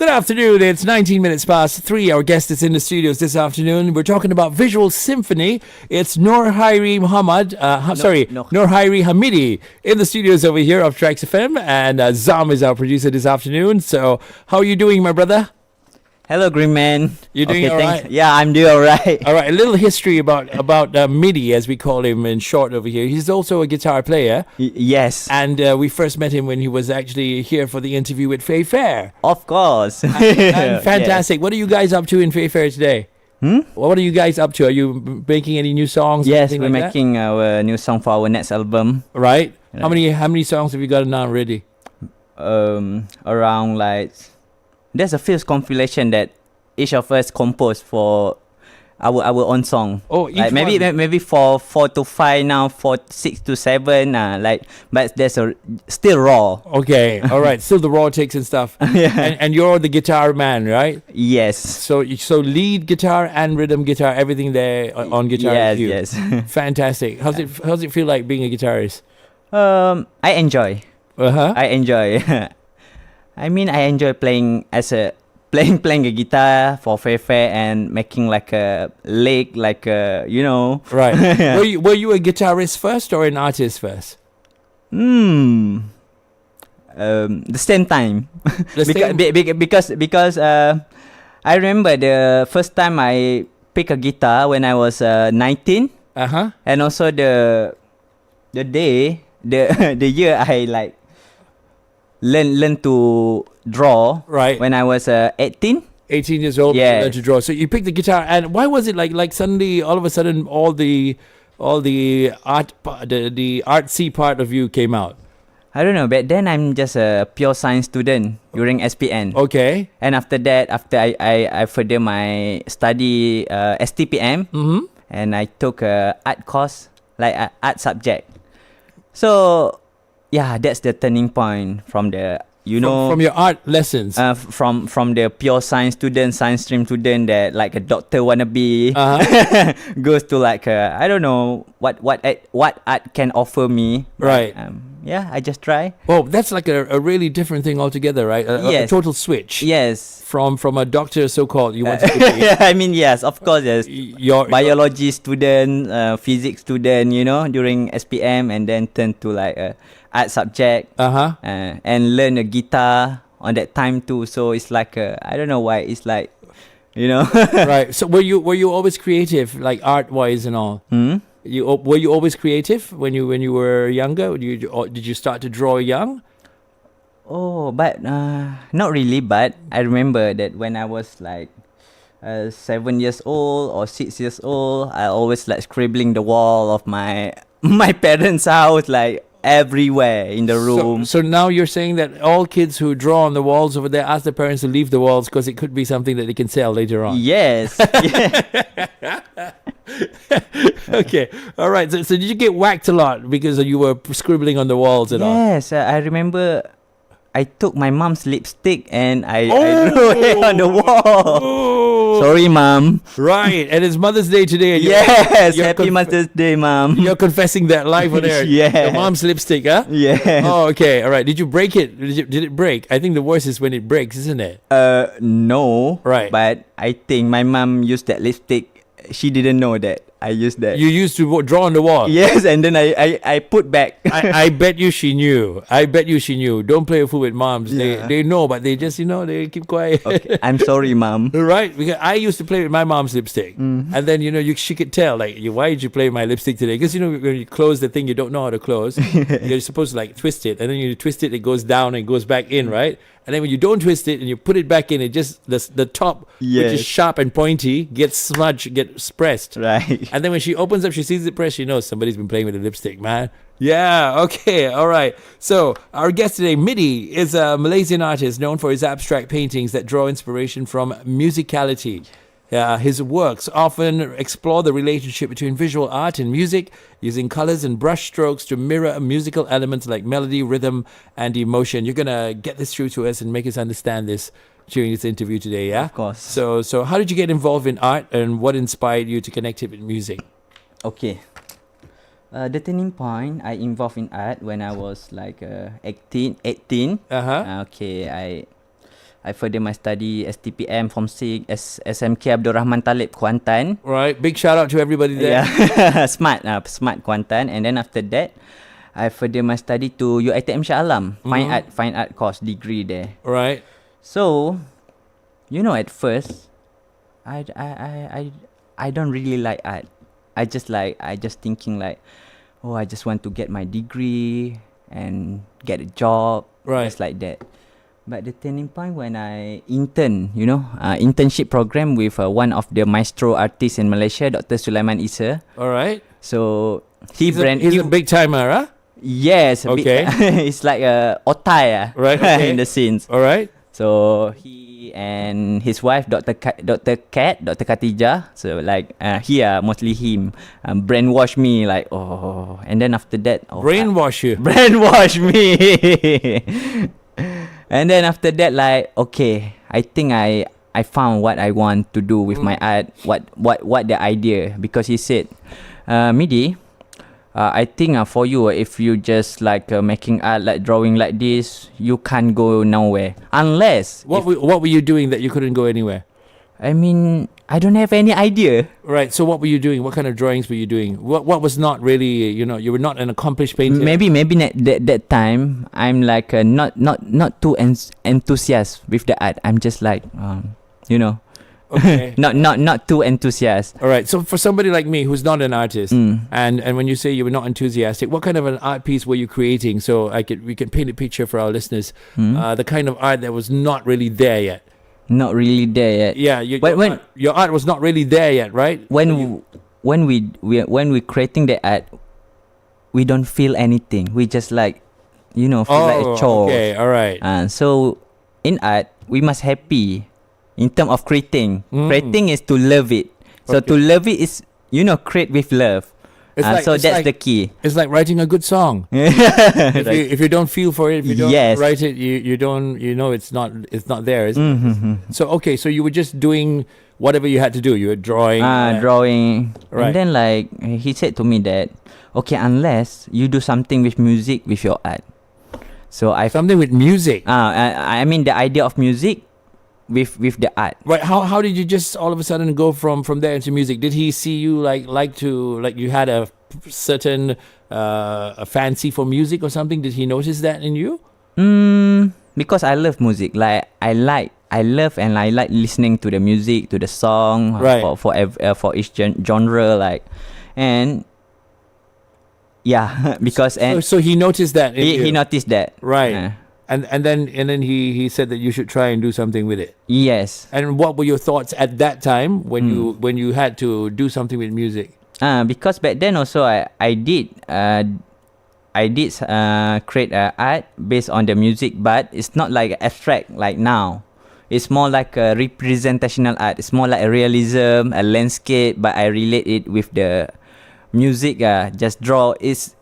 Good afternoon. It's 19 minutes past 3. Our guest is in the studios this afternoon. We're talking about visual symphony. It's Nur Khairi Nur Khairi Hamidi in the studios over here of TRAXXfm, and Zam is our producer this afternoon. So, how are you doing, my brother? Hello, Greenman. You're doing all right? Yeah, I'm doing all right. All right, a little history about Midi, as we call him in short over here. He's also a guitar player. Yes. And we first met him when he was actually here for the interview with Faye Fair. Of course. And fantastic. Yes. What are you guys up to in Faye Fair today? What are you guys up to? Are you making any new songs? Yes, we're making our new song for our next album. Right. How many songs have you got now already? Around like... There's a few compilation that each of us composed for our own song. Oh, each like maybe 4 to 5 now, 6 to 7. But there's still raw. Okay, all right. Still the raw takes and stuff. Yeah. And you're the guitar man, right? Yes. So lead guitar and rhythm guitar, everything there on guitar. Yes. Fantastic. How's it feel like being a guitarist? I enjoy. I enjoy. I enjoy playing playing a guitar for Fair and making like a lick, like Right. Were you a guitarist first or an artist first? The same time. Because I remember the first time I picked a guitar when I was 19. And also the year I like learn to draw, right, when I was 18 years old. Yeah. Learned to draw. So you picked the guitar, and why was it like suddenly all of a sudden all the artsy part of you came out? I don't know, but then I'm just a pure science student during SPN. Okay. And after that, after I further my study STPM, and I took a art course, like a art subject. So yeah, that's the turning point from the from your art lessons. From the pure science stream student that like a doctor wannabe goes to like I don't know what art can offer me. Right. Yeah, I just try. Well, that's like a really different thing altogether, right? Yes. A total switch. Yes. From a doctor, so-called, you want to be. Yes, of course, yes. Your biology student, physics student, during SPM, and then turn to like a art subject. And learn a guitar on that time too. So it's like I don't know why it's like, Right. So were you always creative, like art-wise and all? Were you always creative when you were younger? Did you start to draw young? Oh, but not really. But I remember that when I was like 7 years old or 6 years old, I always like scribbling the wall of my parents' house, like everywhere in the room. So now you're saying that all kids who draw on the walls over there ask their parents to leave the walls because it could be something that they can sell later on. Yes. Okay. All right. So did you get whacked a lot because you were scribbling on the walls at all? Yes. I remember I took my mom's lipstick and I drew it on the wall. Sorry, Mom. Right. And it's Mother's Day today. And yes. Happy Mother's Day, Mom. You're confessing that live on air. Yeah. Your mom's lipstick, huh? Yeah. Oh, okay. All right. Did you break it? Did it break? I think the worst is when it breaks, isn't it? No. Right. But I think my mom used that lipstick. She didn't know that I used that. You used to draw on the wall? Yes, and then I put back. I bet you she knew. Don't play a fool with moms. Yeah. They know, but they just, they keep quiet. Okay. I'm sorry, Mom. Right? Because I used to play with my mom's lipstick. And then, she could tell, like, why did you play with my lipstick today? Because, when you close the thing you don't know how to close, you're supposed to, like, twist it. And then you twist it, it goes down and goes back in, right? And then when you don't twist it and you put it back in, it just, the top, which is sharp and pointy, gets pressed. Right. And then when she opens up, she sees it pressed, she knows somebody's been playing with the lipstick, man. Yeah, okay, all right. So our guest today, Midi, is a Malaysian artist known for his abstract paintings that draw inspiration from musicality. His works often explore the relationship between visual art and music, using colors and brush strokes to mirror musical elements like melody, rhythm, and emotion. You're going to get this through to us and make us understand this during this interview today, yeah? Of course. So how did you get involved in art, and what inspired you to connect it with music? Okay. The turning point, I involved in art when I was like 18. Uh-huh. Okay, I further my study STPM Form 6 SMK Abdul Rahman Talib Kuantan. Right. Big shout out to everybody there. Yeah, smart Kuantan. And then after that, I further my study to UiTM Shah Alam, fine art course degree there. Right. So, at first, I don't really like art. I just thinking like, oh, I just want to get my degree and get a job, Right. just like that. But the turning point when I internship program with one of the maestro artists in Malaysia, Dr. Sulaiman Issa. All right. So He's a big timer, huh? Yes. Okay. It's like a otai, Right. Okay. in the scenes. All right. So he and his wife, Dr. Khatijah. So like mostly him brainwash me like, oh, and then after that, Brainwash you. brainwash me. And then after that, like, okay, I think I found what I want to do with my art. What the idea? Because he said, Midi, I think for you, if you just like making art, like drawing like this, you can't go nowhere. Unless What were you doing that you couldn't go anywhere? I mean, I don't have any idea. Right. So what were you doing? What kind of drawings were you doing? What was not really, you were not an accomplished painter. Maybe that time I'm like not too enthusiastic with the art. I'm just like Okay. not too enthusiastic. All right. So for somebody like me who's not an artist, and when you say you were not enthusiastic, what kind of an art piece were you creating? So we can paint a picture for our listeners. The kind of art that was not really there yet. Not really there yet. Yeah. Your art was not really there yet, right? When we creating the art, we don't feel anything. We just like feel like a chore. Okay. All right. So in art, we must happy. In terms of creating, creating is to love it. So to love it is create with love. So that's the key. It's like writing a good song. If you don't feel for it, if you don't write it, you don't it's not there. So okay, so you were just doing whatever you had to do. You were drawing. Drawing. Right. And then like he said to me that, okay, unless you do something with music with your art. So something with music. I mean the idea of music with the art. Right. How did you just all of a sudden go from there into music? Did he see you like you had a certain a fancy for music or something? Did he notice that in you? Because I love music. Like I love and I like listening to the music, to the song, right. for each genre, like, and yeah, because so he noticed that. He noticed that, right? And then he said that you should try and do something with it. Yes. And what were your thoughts at that time when you had to do something with music? Because back then also I did create art based on the music, but it's not like abstract like now. It's more like a representational art. It's more like a realism, a landscape, but I relate it with the music. Just draw is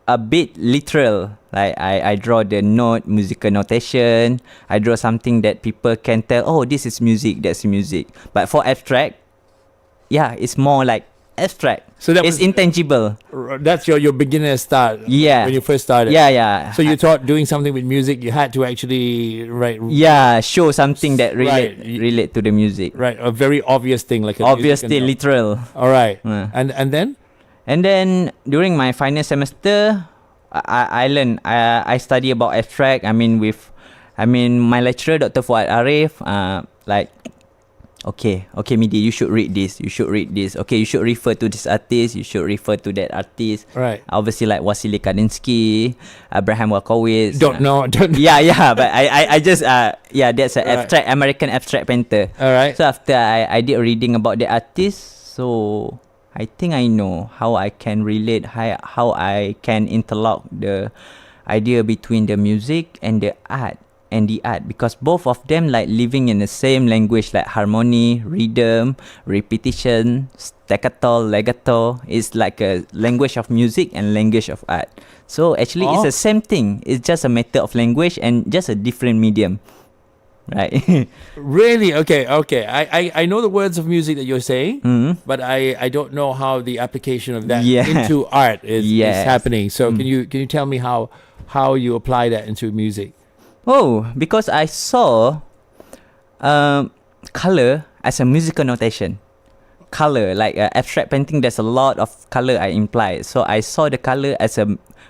a bit literal. Like I draw the musical notation. I draw something that people can tell, oh, this is music, that's music. But for abstract, it's more like abstract. So it's intangible. That's your beginner start. Yeah. When you first started. Yeah. So you thought doing something with music, you had to actually show something that relate to the music. Right. A very obvious thing, like obviously literal. All right. And then? And then during my final semester, I learned. I study about abstract. I mean, my lecturer, Dr. Fuad Arif, like, okay, Midi, you should read this. Okay, you should refer to this artist. You should refer to that artist. Right. Obviously, like Wasily Kandinsky, Abraham Walkowitz. Don't know. Yeah. But I just that's an abstract American abstract painter. All right. So after I did reading about the artist, so I think I know how I can relate, how I can interlock the idea between the music and the art. Because both of them like living in the same language, like harmony, rhythm, repetition, staccato, legato. It's like a language of music and language of art. So actually it's the same thing. It's just a matter of language and just a different medium. Right. Really? Okay. I know the words of music that you're saying, but I don't know how the application of that into art is happening. So can you tell me how you apply that into music? Oh, because I saw color as a musical notation. Color, like abstract painting, there's a lot of color I imply. So I saw the color as a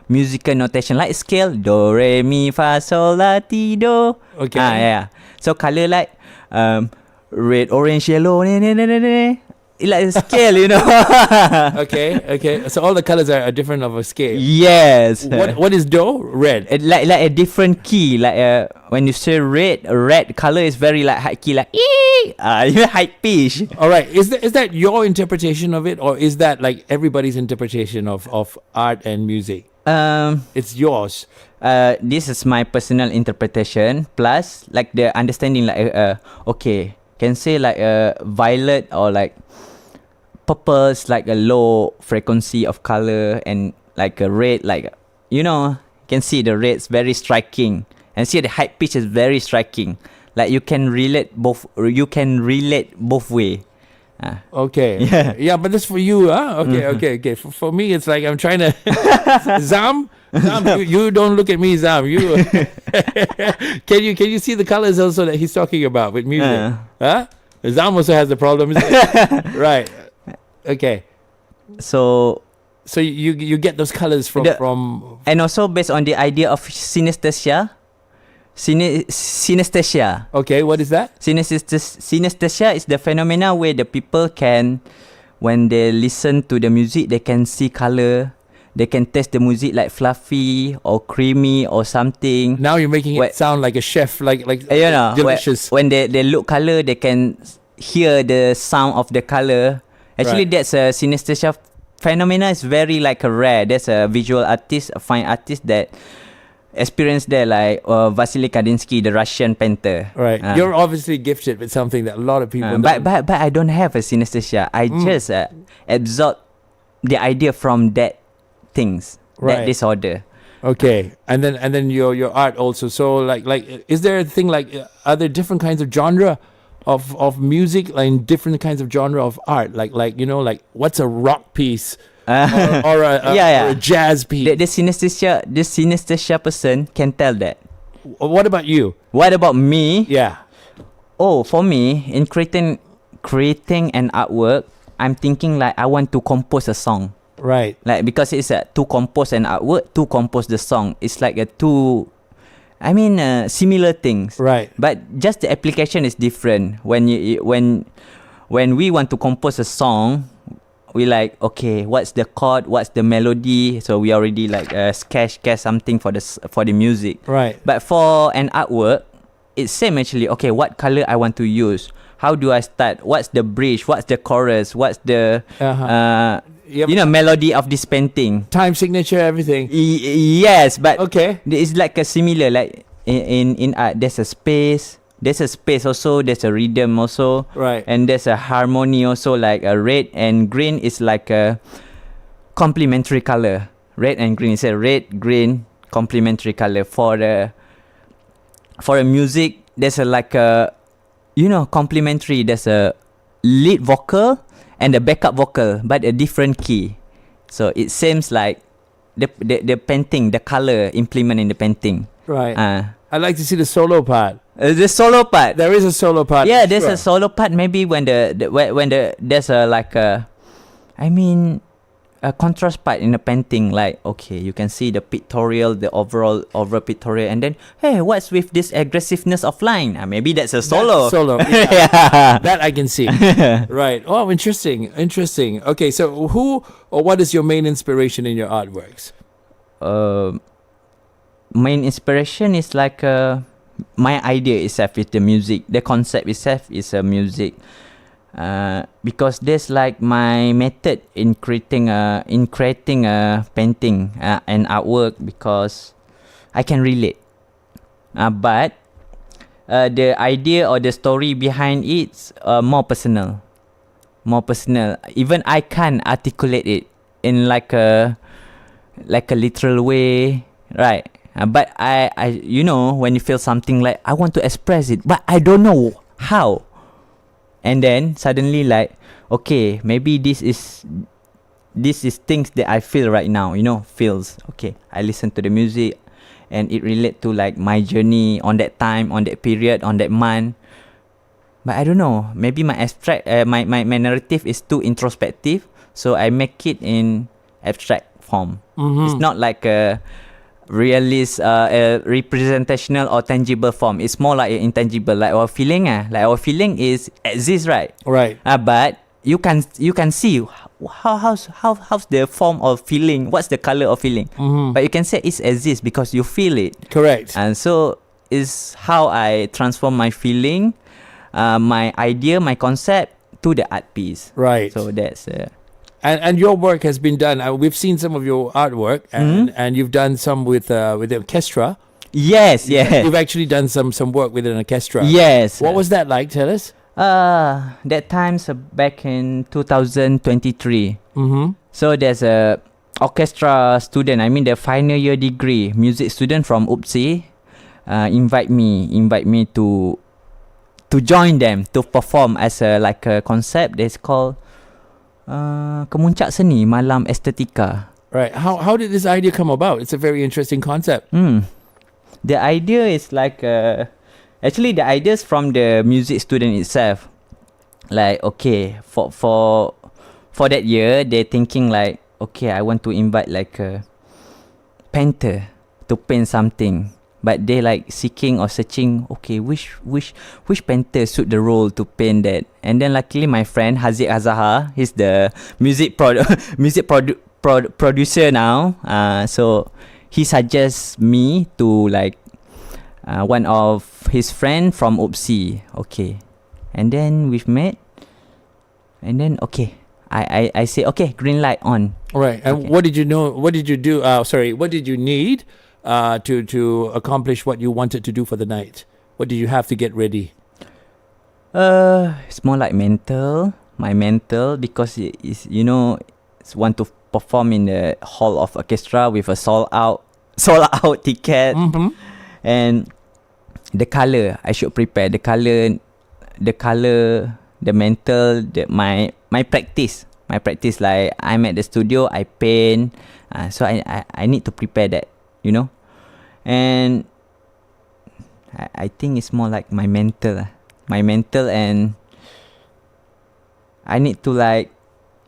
musical notation, like scale, do, re, mi, fa, sol, la, ti, do. Okay. Yeah. So color like red, orange, yellow, like a scale, you know. Okay. So all the colors are different of a scale. Yes. What is do? Red. Like a different key. Like when you say red, a red color is very like high key, like high pitch. All right. Is that your interpretation of it, or is that like everybody's interpretation of art and music? It's yours. This is my personal interpretation. Plus, like the understanding, like okay, can say like violet or like purple is like a low frequency of color, and like a red, like you can see the red's very striking, and see the high pitch is very striking. Like you can relate both way. Okay. Yeah, but that's for you, huh? Okay. For me, it's like I'm trying to Zam, you don't look at me, Zam. You can you see the colors also that he's talking about with music? Huh? Zam also has the problem, isn't it? Right. Okay. So you get those colors from and also based on the idea of synesthesia. Synesthesia. Okay, what is that? Synesthesia is the phenomena where the people can, when they listen to the music, they can see color. They can taste the music like fluffy or creamy or something. Now you're making it sound like a chef, like delicious. When they look color, they can hear the sound of the color. Actually, that's a synesthesia phenomena. Is very like a rare. There's a visual artist, a fine artist that experienced there, like Vasily Kandinsky, the Russian painter. Right. You're obviously gifted with something that a lot of people don't. But I don't have a synesthesia. I just absorb the idea from that things, that disorder. Okay. And then your art also. So like is there a thing like are there different kinds of genre of music, like different kinds of genre of art? Like what's a rock piece? Or a jazz piece. The synesthesia person can tell that. What about you? What about me? Yeah. Oh, for me, in creating an artwork, I'm thinking like I want to compose a song. Right. Like because it's to compose an artwork, to compose the song. It's like similar things. Right. But just the application is different. When we want to compose a song, we like, okay, what's the chord, what's the melody? So we already like sketch something for the music. Right. But for an artwork, it's same actually. Okay, what color I want to use? How do I start? What's the bridge? What's the chorus? What's the melody of this painting? Time signature, everything. Yes, but okay, it's like a similar, like in art. There's a space. There's a space also, there's a rhythm also. Right. And there's a harmony also, like a red and green is like a complementary color. Red and green is a red, green, complementary color. For a music, there's a like a, complementary. There's a lead vocal and a backup vocal, but a different key. So it seems like the painting, the color implement in the painting. Right. I'd like to see the solo part. The solo part. There is a solo part. Yeah, there's a solo part. Maybe when there's a contrast part in the painting. Like, okay, you can see the pictorial, the overall pictorial, and then hey, what's with this aggressiveness of line? Maybe that's a solo. Yeah. That I can see. Right. Oh, interesting. Okay, so who or what is your main inspiration in your artworks? Main inspiration is like my idea itself is the music. The concept itself is a music. Because there's like my method in creating a painting and artwork, because I can relate. But the idea or the story behind it's more personal. Even I can't articulate it in like a literal way, right? But I when you feel something, like I want to express it, but I don't know how. And then suddenly, like, okay, maybe this is things that I feel right now, feels. Okay, I listen to the music and it relate to like my journey on that time, on that period, on that month. But I don't know. Maybe my abstract, my narrative is too introspective, so I make it in abstract form. It's not like a realist, a representational or tangible form. It's more like intangible, like our feeling. Like our feeling is exists, right? Right. But you can see how's the form of feeling. What's the color of feeling? But you can say it exists because you feel it. Correct. And so is how I transform my feeling, my idea, my concept to the art piece. Right. So that's and your work has been done. We've seen some of your artwork, and you've done some with the orchestra. yes. You've actually done some work with an orchestra. Yes. What was that like? Tell us. That time's back in 2023. So there's a orchestra student, I mean the final year degree music student from UPSI, invite me to join them to perform as a like a concept that's called Kemuncak Seni Malam Estetika. Right. How did this idea come about? It's a very interesting concept. The idea is like actually the ideas from the music student itself. Like okay, for that year they thinking like okay, I want to invite like a painter to paint something, but they like seeking or searching okay which painter suit the role to paint that. And then luckily my friend Haziq Azahar, he's the music producer now, so he suggests me to like one of his friend from UPSI. Okay, and then we've met, and then okay, I say okay, green light on. Right. And okay. What did you know? What did you do? What did you need to accomplish what you wanted to do for the night? What did you have to get ready? It's more like my mental, because it is, you know, it's want to perform in the hall of orchestra with a sold out ticket. And the color, I should prepare the color, the mental, my practice. Like I'm at the studio, I paint, so I need to prepare that, you know. And I think it's more like my mental, and I need to like,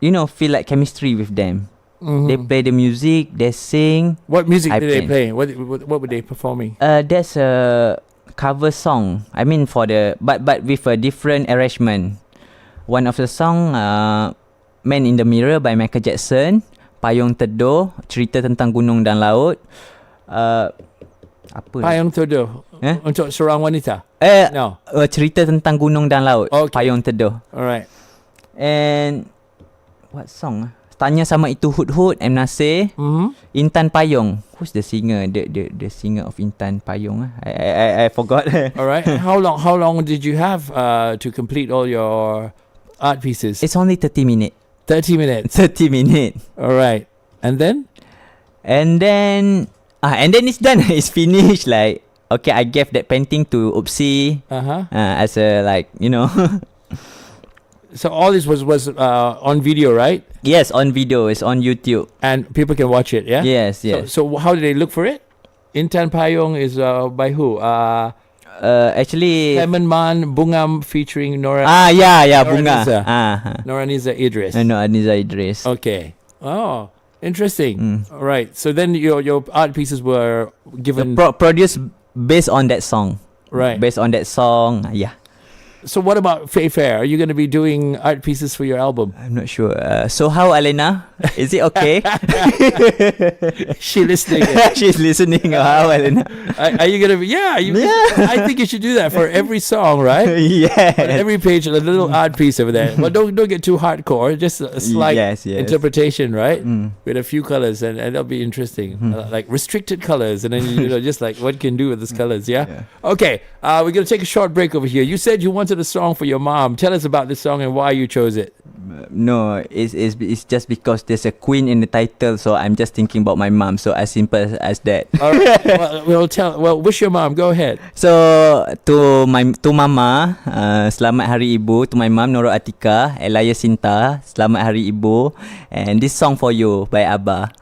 you know, feel like chemistry with them. They play the music, they sing. What music I did they paint. play? What were they performing? There's a cover song. I mean for the but with a different arrangement. One of the song, Man in the Mirror by Michael Jackson, Payung Teduh, cerita tentang gunung dan laut. Apa? Payung Teduh. Untuk seorang wanita. No. Cerita tentang gunung dan laut. Okay. Payung Teduh. Alright. And what song? Tanya sama itu Hud M Nasir. Intan Payung. Who's the singer? The singer of Intan Payung. I forgot. Alright. How long did you have to complete all your art pieces? It's only 30 minutes. 30 minutes. 30 minutes. Alright. And then it's done. It's finished. Like okay, I gave that painting to UPSI as a like, you know. So all this was on video, right? Yes, on video. It's on YouTube. And people can watch it, yeah? Yes. So how did they look for it? Intan Payung is by who? Actually, Lemon Man Bungam featuring Nora. Bunga. Noraniza Idris. Noraniza Idris. Okay. Oh, interesting. All right. So then your art pieces were given produced based on that song. Right. Based on that song. Yeah. So what about Faye Fair? Are you going to be doing art pieces for your album? I'm not sure. So how, Alena? Is it okay? She listening. She's listening. How, Alena? Are you going to be? Yeah. I think you should do that for every song, right? Yeah. On every page, a little art piece over there. Well, don't get too hardcore. Just a slight interpretation, right? With a few colors, and that'll be interesting. Like restricted colors, and then just like what can do with these colors. Yeah. Okay. We're going to take a short break over here. You said you wanted a song for your mom. Tell us about this song and why you chose it. No, it's just because there's a queen in the title, so I'm just thinking about my mom. So as simple as that. All right. Well, wish your mom. Go ahead. So to mama, selamat hari ibu. To my mom, Nurul Atika, Elaya Sinta, selamat hari ibu. And this song for you by Abba.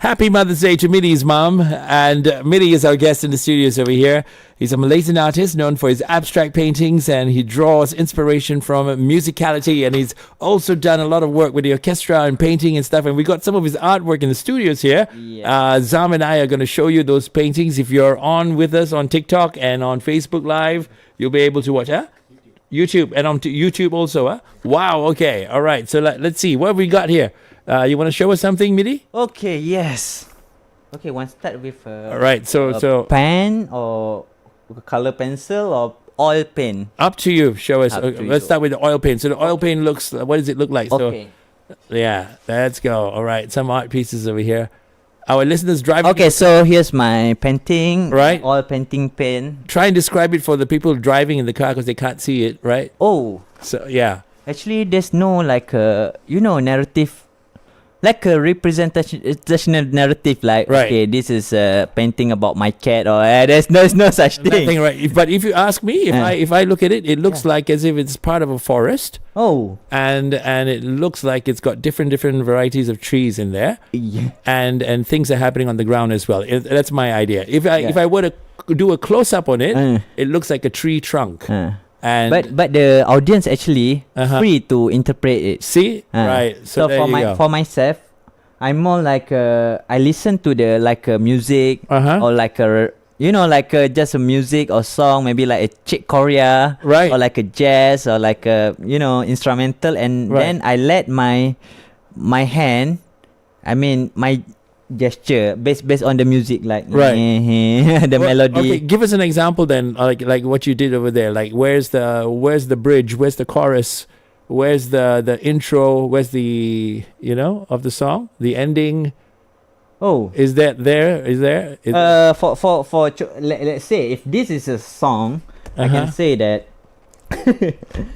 Happy Mother's Day to Midi's mom. And Midi is our guest in the studios over here. He's a Malaysian artist known for his abstract paintings, and he draws inspiration from musicality. And he's also done a lot of work with the orchestra and painting and stuff. And we got some of his artwork in the studios here. Yeah. Zam and I are going to show you those paintings. If you're on with us on TikTok and on Facebook Live, you'll be able to watch. YouTube and on YouTube also. Wow. Okay. All right. So let's see what have we got here. You want to show us something, Midi? Okay, yes. Okay, one start with All right. So pen or color pencil or oil pen. up to you. Show us. Up to Let's you. start with the oil paint. So the oil paint looks. What does it look like? Okay. So yeah, let's go. All right. Some art pieces over here. Our listeners driving. Okay, so here's my painting. Right. Oil painting pen. Try and describe it for the people driving in the car because they can't see it. Right. Oh, So yeah. actually, there's no like a narrative, like a representational narrative. Like Right. okay, this is a painting about my cat, or there's no such thing. Nothing right. But if you ask me, if I look at it, it looks like as if it's part of a forest. Oh, And it looks like it's got different varieties of trees in there, yeah. and things are happening on the ground as well. That's my idea. If I were to do a close up on it, it looks like a tree trunk. And But the audience actually Uh-huh. free to interpret it. see, right? So there for you go. for myself, I'm more like I listen to the like music Uh-huh. or like a like just a music or song, maybe like a Chick Korea, Right. or like a jazz or like a instrumental, and Right. then I let my hand, I mean my gesture based on the music, like Right. the Well, melody. Okay, give us an example then, like what you did over there. Like where's the bridge? Where's the chorus? Where's the intro? Where's the of the song? The ending. Oh. Is that there? Is there? Let's say if this is a song, I Uh-huh. can say that.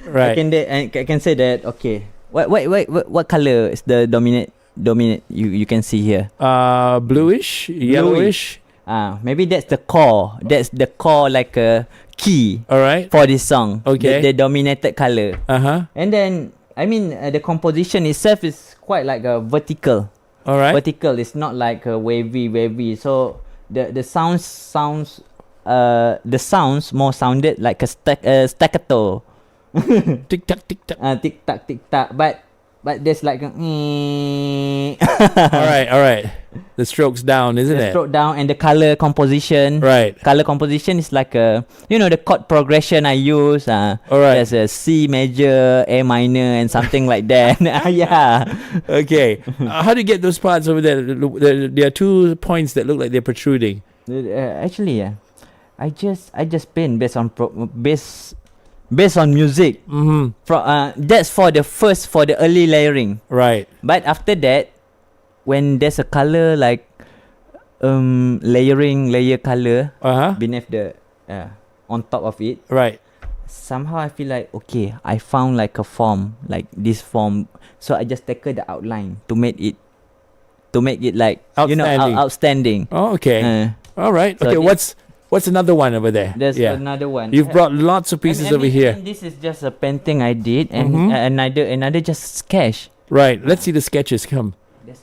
Right. I can say that. Okay. What color is the dominant? You can see here. Bluish, yellowish. Maybe that's the core. That's the core, like a key All right. for this song. Okay. The dominated color. And then I mean the composition itself is quite like a vertical. All right. Vertical. It's not like a wavy. So the sounds more sounded like a staccato. Tick tock, tick tock. Tick tock. But there's like a All right. The stroke's down, isn't the it? stroke down, and the color composition. Right. Color composition is like a the chord progression I use. All right. There's a C major, A minor, and something like that. Yeah. Okay. How do you get those parts over there? There are 2 points that look like they're protruding. Actually, I just paint based on based on music. Mm-hmm. That's for the early layering. Right. But after that, when there's a color like layer color beneath the on top of it, Right. somehow I feel like okay, I found like a form, like this form. So I just take the outline to make it like Outstanding. outstanding. Oh, okay. All right. so Okay. this- What's another one over there? There's Yeah. another one. You've brought lots of pieces over here. This is just a painting I did, and Mhm. another just sketch. Right. Let's see the sketches come.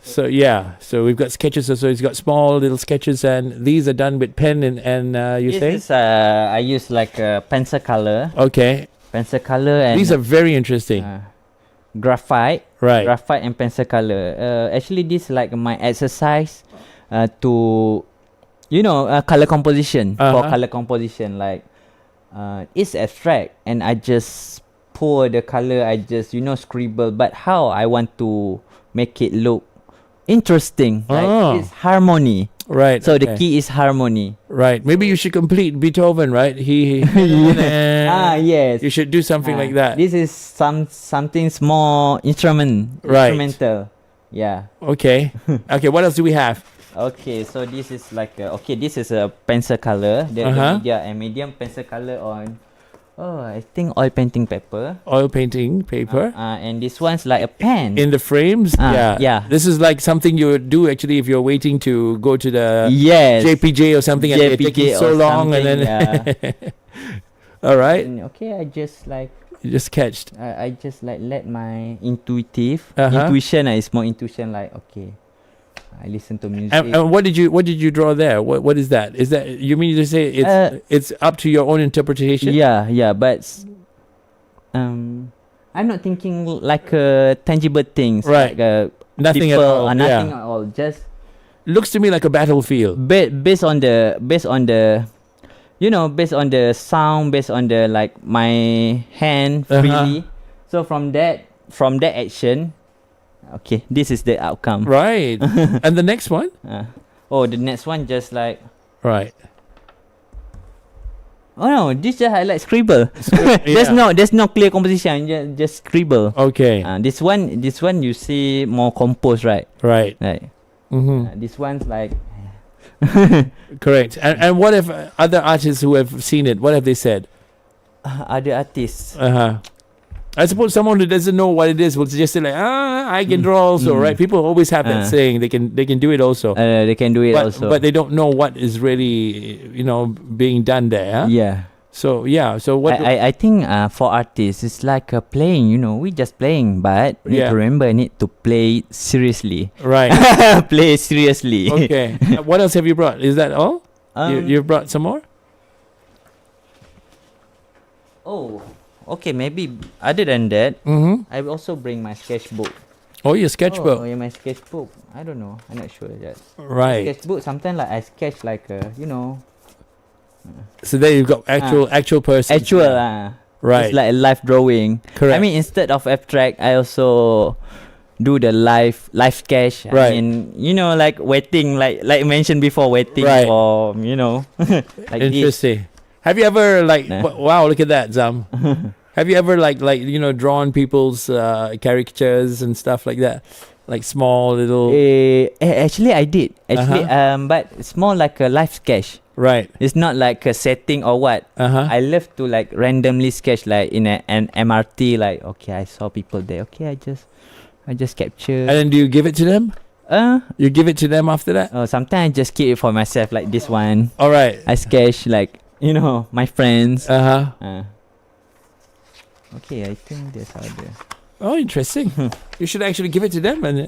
So yeah. So we've got sketches. So he's got small little sketches, and these are done with pen and you say. This is I use like a pencil color, Okay. and These are very interesting. Graphite, Right. graphite and pencil color. Actually, this like my exercise to color composition. For Uh-huh. color composition, like it's abstract, and I just pour the color. I just scribble, but how I want to make it look interesting. Oh. Like it's harmony. Right. So the okay. key is harmony. Right. Maybe you should complete Beethoven, right? He Yes. You should do something like that. This is something more Right. instrumental. Yeah. Okay. Okay, what else do we have? Okay, so this is like this is a pencil color. The medium pencil color on I think oil painting paper. Oil painting paper. And this one's like a pen. In the frames? Yeah. yeah. This is like something you would do actually if you're waiting to go to the Yes. JPJ or something and it's JPJ taking so or long and then All right. And, okay, I just like You just catched. I just like let my Uh-huh. intuition is more intuition, like okay, I listen to music. And what did you draw there? What is that? Is that, you mean to say it's up to your own interpretation? Yeah, but I'm not thinking like tangible things, Right. Like Nothing people, at all. nothing Yeah. at all. Just Looks to me like a battlefield. based on the based on the sound, based on the like my hand freely. So from that action, okay, this is the outcome. Right. And the next one? The next one just like, Right. oh no, this just I like scribble. Yeah. There's no clear composition. Just scribble. Okay. This one you see more composed, right? Right. Like this one's like Correct. And what if other artists who have seen it, what have they said? other artists. I suppose someone who doesn't know what it is will just say like, I can draw also, right? People always have that saying they can do it also. They can do it also. But they don't know what is really, being done there. Huh? Yeah. So yeah. So what? I think for artists it's like playing. We just playing, but need to remember, need to play it seriously. Right. Play seriously. Okay. What else have you brought? Is that all? You've brought some more? Oh, okay. Maybe other than that, I will also bring my sketchbook. Oh, your sketchbook. Oh, yeah, my sketchbook. I don't know. I'm not sure yet. Right. Sketchbook. Sometimes like I sketch like So there you've got actual person. actual. Right. It's like a live drawing. Correct. I mean, instead of abstract, I also do the live sketch. Right. I mean, like waiting, like mentioned before, waiting Right. for like Interesting. Have you ever wow, look at that, Zam. this. Have you ever drawn people's caricatures and stuff like that? Like small little Actually, I did. But it's more like a live sketch. Right. It's not like a setting or what. I love to like randomly sketch like in an MRT. Like, okay, I saw people there. Okay, I just capture. And then do you give it to them? You give it to them after that? Sometimes I just keep it for myself. Like this one, All right. I sketch like my friends. Okay, I think that's how the. Oh, interesting. You should actually give it to them and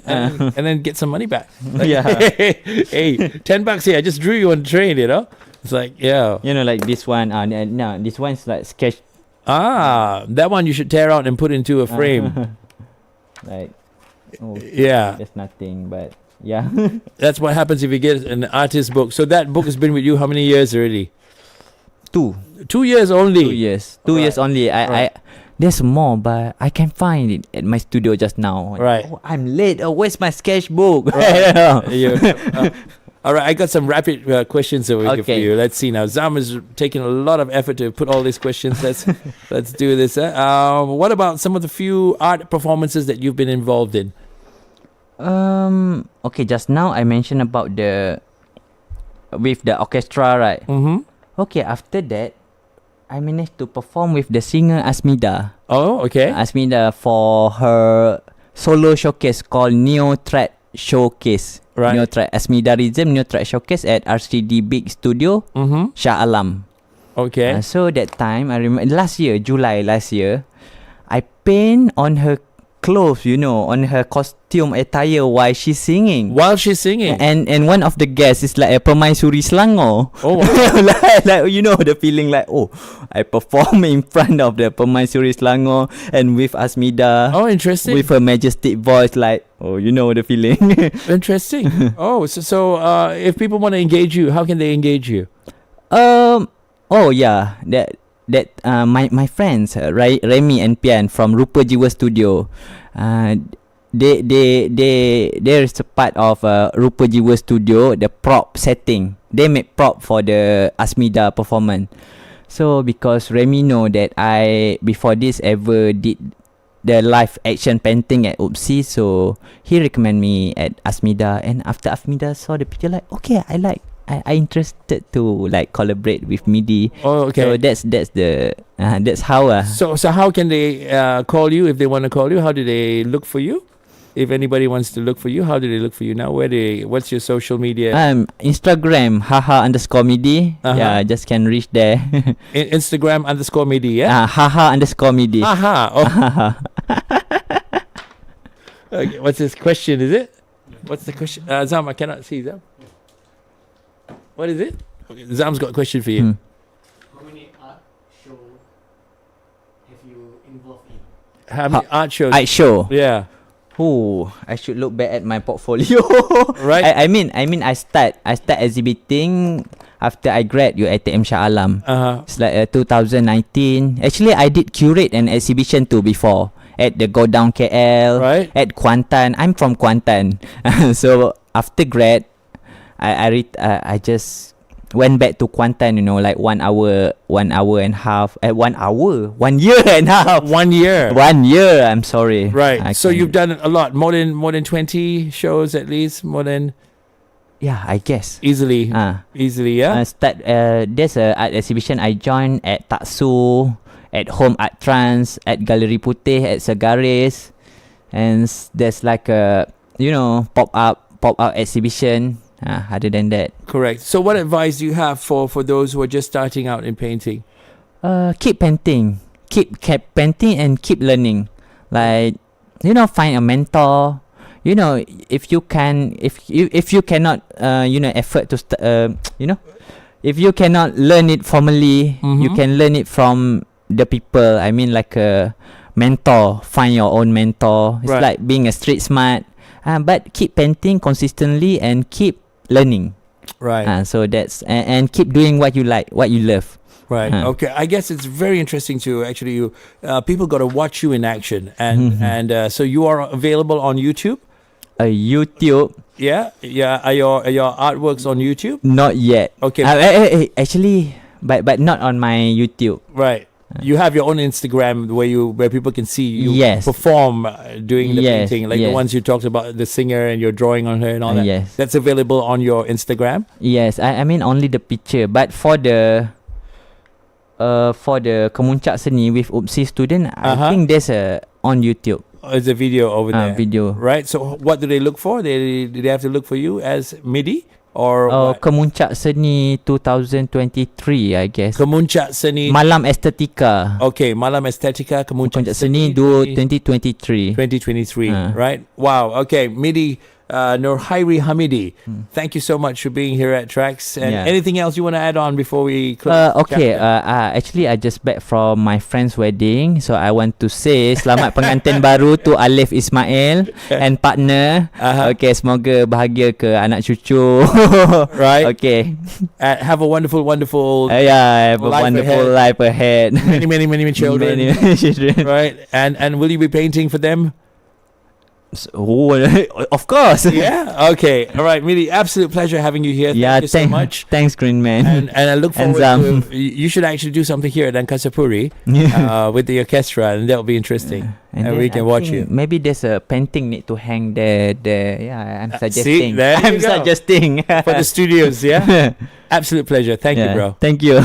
then get some money back. Like, Yeah. hey, $10 here. I just drew you on the train, It's like, yeah. Like this one. No, this one's like sketch. That one you should tear out and put into a frame. Like, Yeah. there's nothing, but yeah. That's what happens if you get an artist book. So that book has been with you how many years already? 2 years only. 2 years. 2 years only. There's more, but I can find it at my studio just now. Right. Oh, I'm late. Oh, where's my sketchbook? Right. All right, I got some rapid questions over here for you. Let's see now. Zam is taking a lot of effort to put all these questions. Let's do this. What about some of the few art performances that you've been involved in? Okay, just now I mentioned about with the orchestra, right? Okay, after that, I managed to perform with the singer Asmida. Oh, okay. Asmida for her solo showcase called Neo Track Showcase. Right. Neo Track Asmida Rhythm Neo Track Showcase at RCD Big Studio, Shah Alam. Okay. So that time, I remember July last year, I paint on her clothes, on her costume attire while she's singing. While she's singing? And one of the guests is like a Permaisuri Selangor. Oh, wow. like the feeling like, I perform in front of the Permaisuri Selangor and with Asmida. Oh, interesting. With her majestic voice, like, the feeling. Interesting. So if people want to engage you, how can they engage you? Yeah, my friends Remy and Pian from Rupa Jiwa Studio, there is a part of Rupa Jiwa Studio, the prop setting. They make prop for the Asmida performance. So because Remy know that I before this ever did the live action painting at Oopsie, so he recommend me at Asmida, and after Asmida saw the picture, like, okay, I interested to like collaborate with MIDI. Oh, okay. So that's how. So how can they call you if they want to call you? How do they look for you? If anybody wants to look for you, how do they look for you now? What's your social media? Instagram haha_MIDI. Yeah, just can reach there. Instagram _MIDI. Yeah. haha_MIDI. Haha. Oh. Okay, what's this question? Is it? What's the question? Zam, I cannot see Zam. What is it? Okay, Zam's got a question for you. How many art show have you involved in? How many art shows? I show. Yeah. Oh, I should look back at my portfolio. Right. I mean, I start exhibiting after I grad you at Shah Alam. It's like 2019. Actually, I did curate an exhibition too before at the Go Down KL. Right. At Kuantan. I'm from Kuantan. So after grad, I just went back to Kuantan, you know, like 1 hour and a half. 1 hour, 1 year and a half. 1 year. 1 year. I'm sorry. Right. So you've done a lot, more than 20 shows at least, more than. Yeah, I guess. Easily. Easily, yeah. There's a art exhibition I joined at Taksu, at Home Art Trans, at Galeri Putih, at Segaris, and there's like a pop up exhibition. Other than that, correct. So, what advice do you have for those who are just starting out in painting? Keep painting, keep painting, and keep learning. Like find a mentor. If you can, if you cannot, effort to if you cannot learn it formally, you can learn it from the people. I mean, like a mentor. Find your own mentor. It's like being a street smart. But keep painting consistently and keep learning. Right. So that's and keep doing what you like, what you love. Right. Okay. I guess it's very interesting to actually people got to watch you in action, and so you are available on YouTube. YouTube. Yeah. Are your artworks on YouTube? Not yet. Okay. Actually, but not on my YouTube. Right. You have your own Instagram where people can see you perform doing the painting, like the ones you talked about, the singer and you're drawing on her and all that. Yes. That's available on your Instagram? Yes, I mean only the picture, but for the Kemuncak Seni with Upsi student, I think there's on YouTube. There's a video over there. Video. Right. So what do they look for? They have to look for you as MIDI? Or Kemuncak Seni 2023, I guess. Kemuncak Seni Malam Estetika. Okay, Malam Estetika Kemuncak Seni 2023. 2023, right? Wow. Okay, MIDI, Nur Khairi Hamidi. Thank you so much for being here at Trax. And anything else you want to add on before we close? Actually, I just back from my friend's wedding, so I want to say selamat pengantin baru to Alif Ismail and partner. Okay, semoga bahagia ke anak cucu. Right. Okay. Have a wonderful have a wonderful life ahead. Many children. Many children. Right. And will you be painting for them? Of course. Yeah. Okay. All right. Really, absolute pleasure having you here. Thank you so much. Thanks, Greenman. And I look forward to. You should actually do something here at Ankasapuri with the orchestra, and that will be interesting. And we can watch you. Maybe there's a painting need to hang there. Yeah, I'm suggesting. See, there I'm suggesting for the studios. Yeah. Absolute pleasure. Thank you, bro. Thank you.